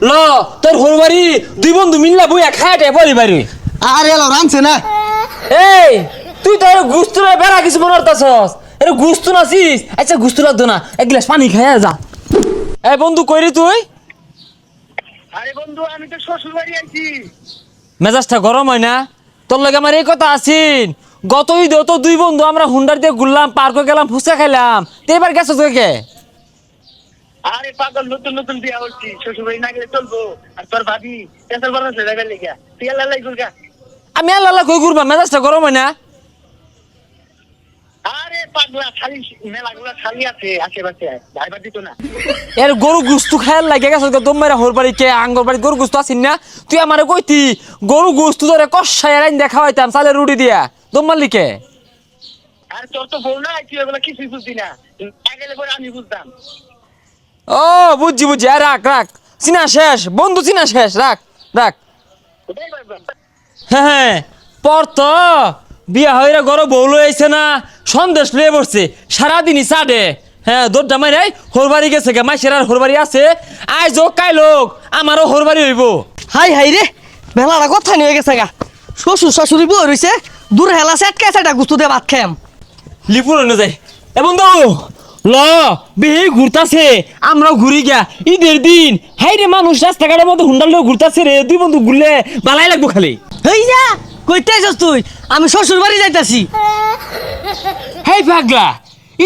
ল তোর হরবারি দুই বন্ধু মিল্লা বইয়া খায়াটে বলি বাড়ি। আরে এলো রানছে না। এই তুই তো গুস্তু না বেড়া কিছু মনে করতাছস, এর গুস্তু নাছিস। আচ্ছা গুস্তু লাগতো না, এক গ্লাস পানি খাইয়া যা। এই বন্ধু কইরি তুই? আরে বন্ধু আমি তো শ্বশুর বাড়ি আইছি। মেজাজটা গরম হয় না? তোর লগে আমার এই কথা আছিন, গত ঈদে তো দুই বন্ধু আমরা হুন্ডার দিয়ে ঘুরলাম, পার্কে গেলাম, ফুচকা খাইলাম। তো এবার গেছো তুই কে? আরে পাগল নতুন নতুন বিয়া হচ্ছি, শ্বশুর বাড়ি না গেলে চলবো? আর তোর ভাবি পেশাল বাড়া ছেলে গেলে লেগা তুই আল্লাহ গুলগা। আমি আল্লাহ কই ঘুরবা, মেজাজটা গরম হয় না? আরে পাগলা খালি মেলাগুলা খালি আছে আশেপাশে, ভাইবার দিত না। এর গরু গুস্তু খায়ার লাগে গেছো দম মেরা হোর বাড়ি কে আঙ্গর বাড়ি গরু গুস্তু আসিন না? তুই আমারে কইতি গরু গুস্তু ধরে কষাই আইন দেখা হইতাম চালের রুটি দিয়া, দম মারলি কে? আর তোর তো বউ না, তুই এগুলো কিছুই বুঝতি না। না গেলে পরে আমি বুঝতাম। ও বুঝছি বুঝছি, আর রাখ রাখ, চিনা শেষ বন্ধু, চিনা শেষ, রাখ রাখ। ওটাই ভাবলাম। হ্যাঁ পর তো বিয়া হইরা গরো বউ লই আইছে না, সন্দেশ লয়ে পড়ছে সারাদিনই চাডে। হ্যাঁ দৌড়টা মাইরাই হোরবাড়ি গেছে গে, মাইসের আর হোরবাড়ি আছে। আজ হোক কাই লোক আমারও হোরবাড়ি হইব। হাই হাই রে, মেলাটা কথা নিয়ে গেছে গা। শ্বশুর শাশুড়ি বই রয়েছে, দূর হেলা সেটকা সেটা গুস্তু দিয়ে ভাত খাম। লিপুর না যাই এ বন্ধু ল বেহি ঘুরতাছে, আমরাও ঘুরি গিয়া ঈদের দিন। হাই রে মানুষ রাস্তাঘাটের মধ্যে হুন্ডাল লয়ে ঘুরতাছে রে, দুই বন্ধু ঘুরলে বালাই লাগবো খালি। হই যা কইতে আইছস তুই? আমি শ্বশুর বাড়ি যাইতাছি। হেই পাগলা,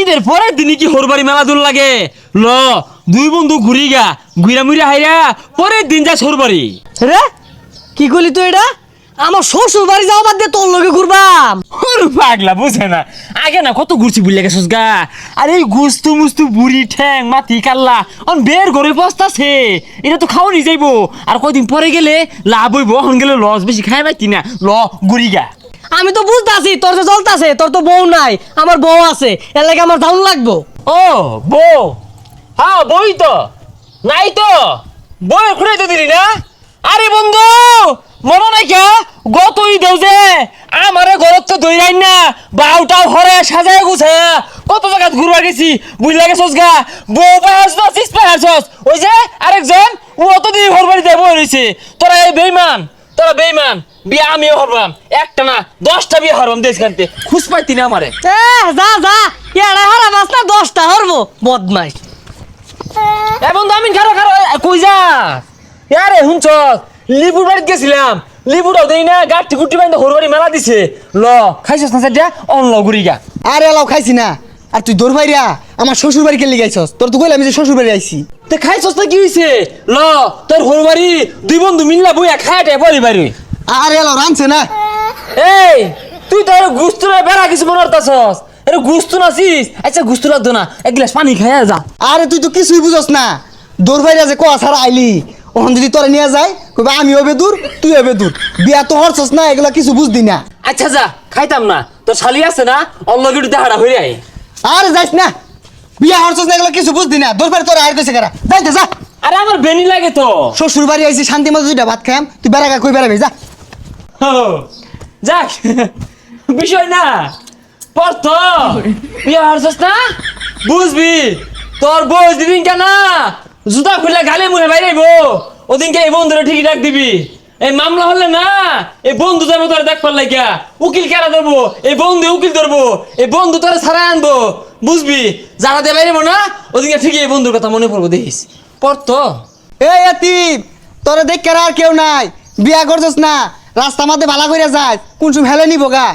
ঈদের পরের দিনই কি হোরবাড়ি মেলা দূর লাগে? ল দুই বন্ধু ঘুরি গা, ঘুরা মুড়া হাইরা পরের দিন যা হোরবাড়ি। রে কি কইলি তুই এটা? আমার শ্বশুর বাড়ি যাও বাদ দিয়ে তোর লগে ঘুরবাম? পাগলা বুঝে না, আগে না কত ঘুরছি বুঝলে গেছস গা। আর এই গুস্তু মুস্তু বুড়ি ঠ্যাং মাটি কাল্লা অন বের ঘরে বসতাছে, এটা তো খাওয়ানি যাইবো। আর কয়দিন পরে গেলে লাভ হইব, এখন গেলে লস বেশি খাই পাইতি না। ল ঘুরি গা। আমি তো বুঝতাছি তোর যে চলতাছে, তোর তো বউ নাই, আমার বউ আছে, এর লাগে আমার দারুণ লাগবো। ও বউ, হ্যাঁ বই তো নাই তো, বই খুঁড়ে তো দিলি না। আরে বন্ধু মনে নাই কে গত ঈদেও যে আমারে ঘরত তো দইরাই না, বাউটাও ঘরে সাজায় গুছে কত জায়গা ঘুরবার গেছি বুঝলা গেছস গা। বউ পাহাস না চিস পাহাস, ওই যে আরেকজন ও অতদিন ঘর বাড়িতে বই রয়েছে। তোরা এই বেইমান, তোরা বেইমান। বিয়া আমিও হরবাম, একটা না 10টা বিয়ে হরবাম দেশ খানতে, খুশ পাইতি না আমারে। যা যা, এড়া হারা মাছ না 10টা হরবো বদমাইশ। এ বন্ধু আমি খারো খারো কই যা আরে হুনছ লিপুর বাড়িতে গেছিলাম, লিপুটাও দেই না গাঠি গুটি বাইন্দা হরবাড়ি মেলা দিছে। ল খাইছস না সেটা অন ল ঘুরি গা। আরে এলাও খাইছি না। আর তুই দৌড় ভাইরা আমার শ্বশুর বাড়ি কেলে গাইছস? তোর তো কইলাম যে শ্বশুর বাড়ি আইছি। তে খাইছস না কি হইছে? ল তোর হরবাড়ি দুই বন্ধু মিল্লা বইয়া খায়াটে বলি বাড়ি। আরে এলাও রানছে না। এই তুই তো গুস্তু না বেড়া কিছু মনে করতাছস, এর গুস্তু নাছিস। আচ্ছা গুস্তু লাগতো না, এক গ্লাস পানি খাইয়া যা। আরে তুই তো কিছুই বুঝস না। দৌড় ভাইরা যে কোয়া ছাড়া আইলি, ওখান যদি তোরা নিয়ে যায় কইবা আমি হবে দূর তুই হবে দূর। বিয়া তো হরছস না, এগুলা কিছু বুঝদি না। আচ্ছা যা খাইতাম না, তোর শালি আছে না অল্লগিটু দেখাড়া হইরে আই। আরে যাইস না, বিয়া হরছস না, এগুলা কিছু বুঝদি না। দৌড় ভাই তোরা আর কইছে কারা যাইতে যা। আরে আমার বেনি লাগে তো। শ্বশুর বাড়ি আইছি শান্তি মতো দুইটা ভাত খাম, তুই বেড়াগা কই বেড়াবি যা। ও, যাক বিষয় না পর তো বিয়ে হারছস না বুঝবি। তোর বয়স দিদিন কেন জুতা খুলে গালে মুহে বাইরেব, ওদিনকে এই বন্ধুরা ঠিকই ডাক দিবি। এই মামলা হলে না এই বন্ধু যাবো তোরা দেখ পারলাই গা, উকিল কেনা ধরবো, এই বন্ধু উকিল ধরবো, এই বন্ধু তোরা ছাড়াই আনবো বুঝবি। যারা দিয়ে বাইরেবো না ওদিনকে ঠিকই এই বন্ধুর কথা মনে পড়বো দেখিস পর তো। এই এতিম তোরা দেখ আর কেউ নাই, বিয়া করছস না, রাস্তা মাঝে ভালা কইরা যায় কোন সময় হেলে নিব গা।